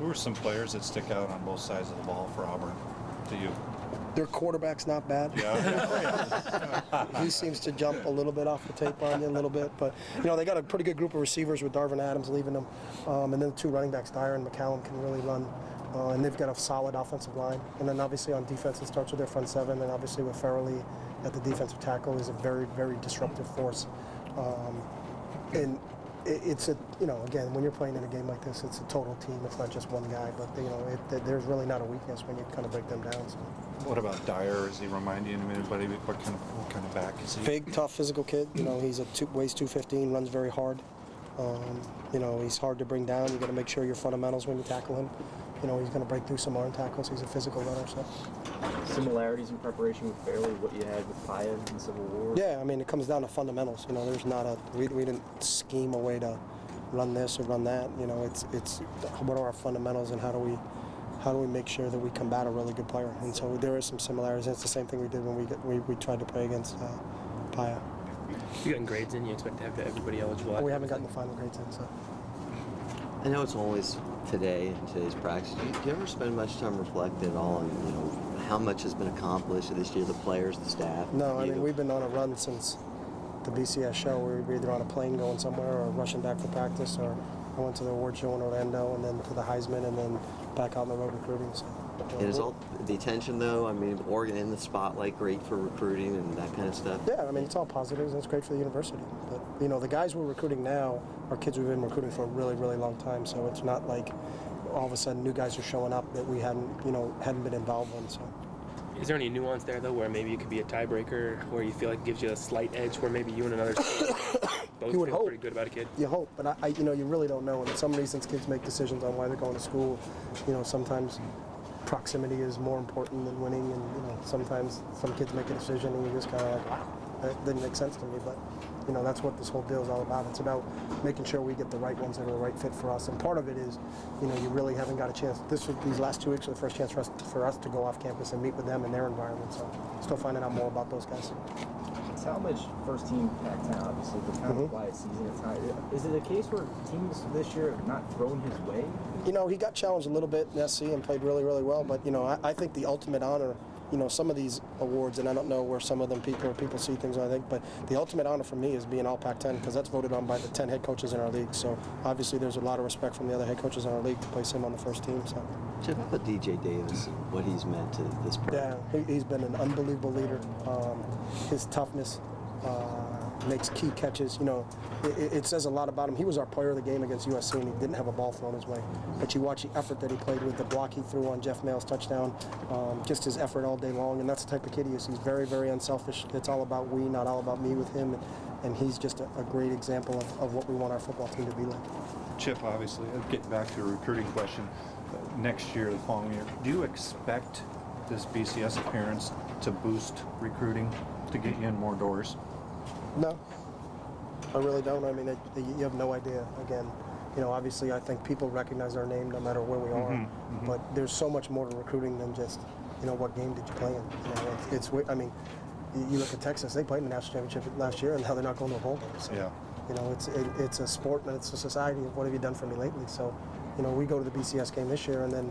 Who are some players that stick out on both sides of the ball for Auburn to you? Their quarterback's not bad. Yeah. He seems to jump a little bit off the tape on you a little bit, but they got a pretty good group of receivers with Darvin Adams leaving them, and then the two running backs, Dyer and McCallum, can really run, and they've got a solid offensive line. And then obviously on defense, it starts with their front seven, and obviously with Farrelly at the defensive tackle is a very, very disruptive force. And it's again, when you're playing in a game like this, it's a total team. It's not just one guy, but there's really not a weakness when you kind of break them down. So. What about Dyer? Does he remind you of anybody? What kind of back is he? Big, tough, physical kid. He's weighs 215, runs very hard. He's hard to bring down. You got to make sure your fundamentals when you tackle him. He's going to break through some arm tackles. He's a physical runner. So. Similarities in preparation with Farrelly, what you had with Paya in Civil War? Yeah, I mean, it comes down to fundamentals. There's not we didn't scheme a way to run this or run that. It's what are our fundamentals and how do we make sure that we combat a really good player? And so there is some similarities. It's the same thing we did when we tried to play against Paya. You gotten grades in? You expect to have everybody eligible? We haven't gotten the final grades in, so. I know it's always today in today's practice. Do you ever spend much time reflecting on, how much has been accomplished this year, the players, the staff? No, I mean, we've been on a run since the BCS show. We were either on a plane going somewhere or rushing back for practice, or I went to the award show in Orlando and then to the Heisman and then back out on the road recruiting. So, and is all the attention, though? I mean, Oregon in the spotlight, great for recruiting and that kind of stuff? Yeah, I mean, it's all positives and it's great for the university. But, the guys we're recruiting now are kids we've been recruiting for a really, really long time. So it's not like all of a sudden new guys are showing up that we hadn't been involved in. So. Is there any nuance there, though, where maybe it could be a tiebreaker, where you feel like it gives you a slight edge, where maybe you and another team both feel pretty good about a kid? You hope, but you really don't know. And in some reasons, kids make decisions on why they're going to school. Sometimes proximity is more important than winning, and sometimes some kids make a decision and you just kind of like, wow, that didn't make sense to me. But that's what this whole deal is all about. It's about making sure we get the right ones that are the right fit for us. And part of it is, you really haven't got a chance. These last 2 weeks are the first chance for us to go off campus and meet with them in their environment. So still finding out more about those guys. Talmadge, first team Pac-10, obviously, but kind of a quiet season. Is it a case where teams this year have not thrown his way? He got challenged a little bit in SC and played really, really well. But, I think the ultimate honor, some of these awards, and I don't know where some of them people see things, I think, but the ultimate honor for me is being all Pac-10 because that's voted on by the 10 head coaches in our league. So obviously there's a lot of respect from the other head coaches in our league to place him on the first team. So. Check out DJ Davis and what he's meant to this program. Yeah, he's been an unbelievable leader. His toughness, makes key catches. It says a lot about him. He was our player of the game against USC, and he didn't have a ball thrown his way. But you watch the effort that he played with, the block he threw on Jeff Mail's touchdown, just his effort all day long, and that's the type of kid he is. He's very, very unselfish. It's all about we, not all about me with him, and he's just a great example of what we want our football team to be like. Chip, obviously, getting back to a recruiting question, next year, the following year, do you expect this BCS appearance to boost recruiting, to get you in more doors? No, I really don't. I mean, you have no idea. Again, obviously I think people recognize our name no matter where we are, but there's so much more to recruiting than just, what game did you play in? I mean, you look at Texas, they played in the national championship last year and now they're not going to a bowl game. So, yeah. It's a sport and it's a society of what have you done for me lately. So, we go to the BCS game this year and then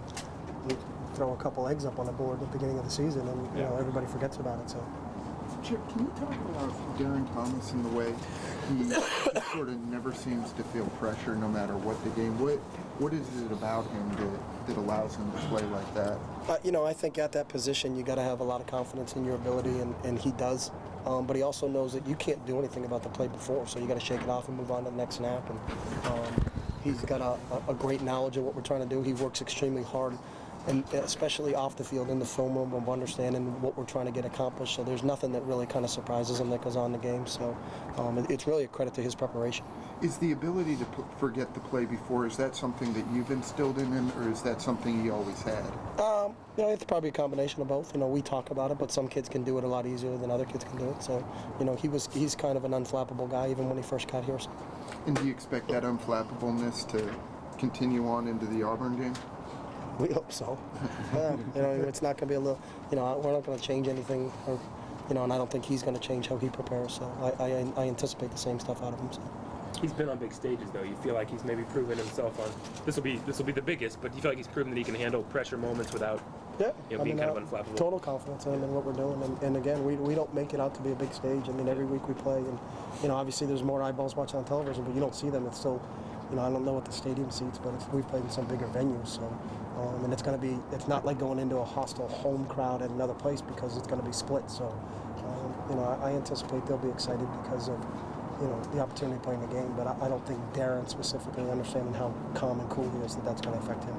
we throw a couple eggs up on the board at the beginning of the season and, everybody forgets about it. So. Chip, can you talk about Darren Thomas and the way he sort of never seems to feel pressure no matter what the game? What is it about him that allows him to play like that? I think at that position you got to have a lot of confidence in your ability, and he does. But he also knows that you can't do anything about the play before, so you got to shake it off and move on to the next snap. And he's got a great knowledge of what we're trying to do. He works extremely hard. And especially off the field in the film room of understanding what we're trying to get accomplished. So there's nothing that really kind of surprises him that goes on in the game. So it's really a credit to his preparation. Is the ability to forget the play before, is that something that you've instilled in him, or is that something he always had? It's probably a combination of both. We talk about it, but some kids can do it a lot easier than other kids can do it. So, he's kind of an unflappable guy even when he first got here. So. And do you expect that unflappableness to continue on into the Auburn game? We hope so. It's not going to be a little, we're not going to change anything, or, and I don't think he's going to change how he prepares. So I anticipate the same stuff out of him. So. He's been on big stages though. You feel like he's maybe proven himself on. This will be the biggest, but you feel like he's proven that he can handle pressure moments without Yeah, being kind of unflappable. Total confidence in him and what we're doing. And again, we don't make it out to be a big stage. I mean, every week we play, and obviously there's more eyeballs watching on television, but you don't see them. It's still, I don't know what the stadium seats, but we've played in some bigger venues, so. And it's not like going into a hostile home crowd at another place because it's going to be split. So, I anticipate they'll be excited because of, the opportunity to play in the game. But I don't think Darren specifically understanding how calm and cool he is that's going to affect him.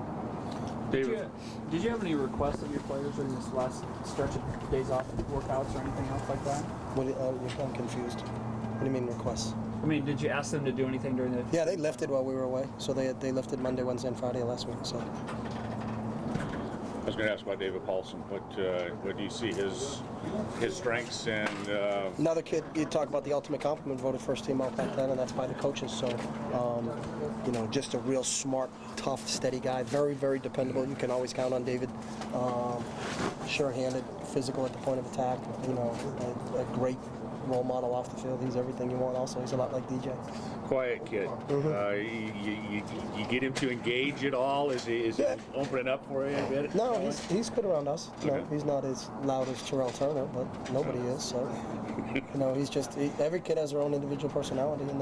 Did you have any requests of your players during this last stretch of days off, workouts, or anything else like that? I'm confused. What do you mean requests? I mean, did you ask them to do anything during the? Yeah, they lifted while we were away. So they lifted Monday, Wednesday, and Friday last week. So. I was going to ask about David Paulson. What do you see his strengths and? Another kid, you talk about the ultimate compliment, voted first team all Pac-10, and that's by the coaches. So, just a real smart, tough, steady guy. Very, very dependable. You can always count on David. Sure-handed, physical at the point of attack. A great role model off the field. He's everything you want. Also, he's a lot like DJ. Quiet kid. You get him to engage at all? Is he opening up for you a bit? No, he's good around us. Okay. No, he's not as loud as Terrell Turner, but nobody is. So, he's just every kid has their own individual personality, and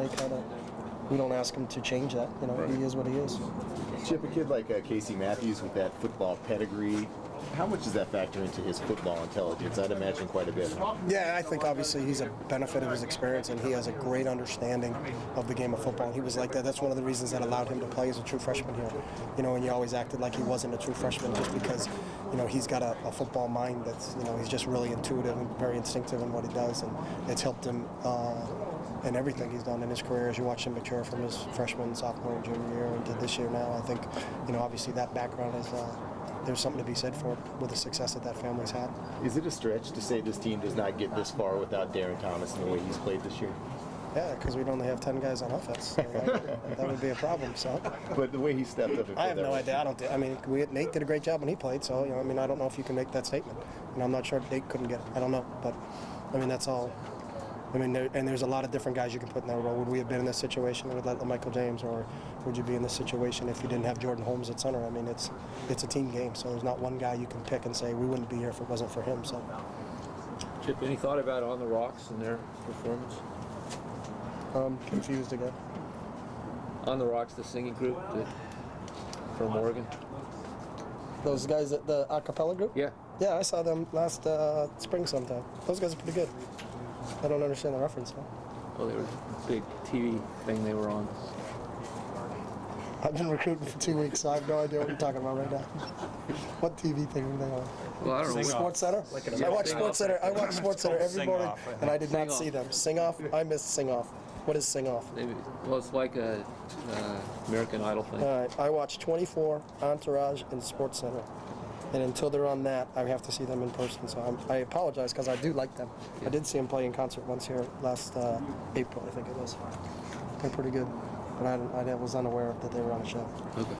we don't ask him to change that. Right. He is what he is. Chip, a kid like Casey Matthews with that football pedigree, how much does that factor into his football intelligence? I'd imagine quite a bit. Yeah, I think obviously he's a benefit of his experience, and he has a great understanding of the game of football. He was like that. That's one of the reasons that allowed him to play as a true freshman here. And he always acted like he wasn't a true freshman just because, he's got a football mind that's, he's just really intuitive and very instinctive in what he does, and it's helped him in everything he's done in his career as you watch him mature from his freshman, sophomore, and junior year into this year now. I think, obviously that background is there's something to be said for it with the success that family's had. Is it a stretch to say this team does not get this far without Darren Thomas in the way he's played this year? Yeah, because we'd only have 10 guys on offense. So that would be a problem. So. But the way he stepped up. I have no idea. Nate did a great job when he played. So I don't know if you can make that statement. I'm not sure if Nate couldn't get it. I don't know, but that's all. There's a lot of different guys you can put in that role. Would we have been in this situation with Michael James, or would you be in this situation if you didn't have Jordan Holmes at center? It's a team game, so there's not one guy you can pick and say we wouldn't be here if it wasn't for him. So. Chip, any thought about On the Rocks and their performance? Confused again. On the Rocks, the singing group from Oregon. Those guys at the a cappella group? Yeah. Yeah, I saw them last spring sometime. Those guys are pretty good. I don't understand the reference, though. Oh, they were a big TV thing they were on. I've been recruiting for 2 weeks, so I have no idea what you're talking about right now. What TV thing are they on? Well, I don't know. Sports Center? I watch Sports Center. I watch Sports Center every morning, and I did not see them. Sing Off? I missed Sing Off. What is Sing Off? Well, it's like a American Idol thing. All right, I watch 24, Entourage, and Sports Center. And until they're on that, I have to see them in person. So I apologize because I do like them. Yeah. I did see them play in concert once here last April, I think it was. They're pretty good. But I was unaware that they were on a show. Okay.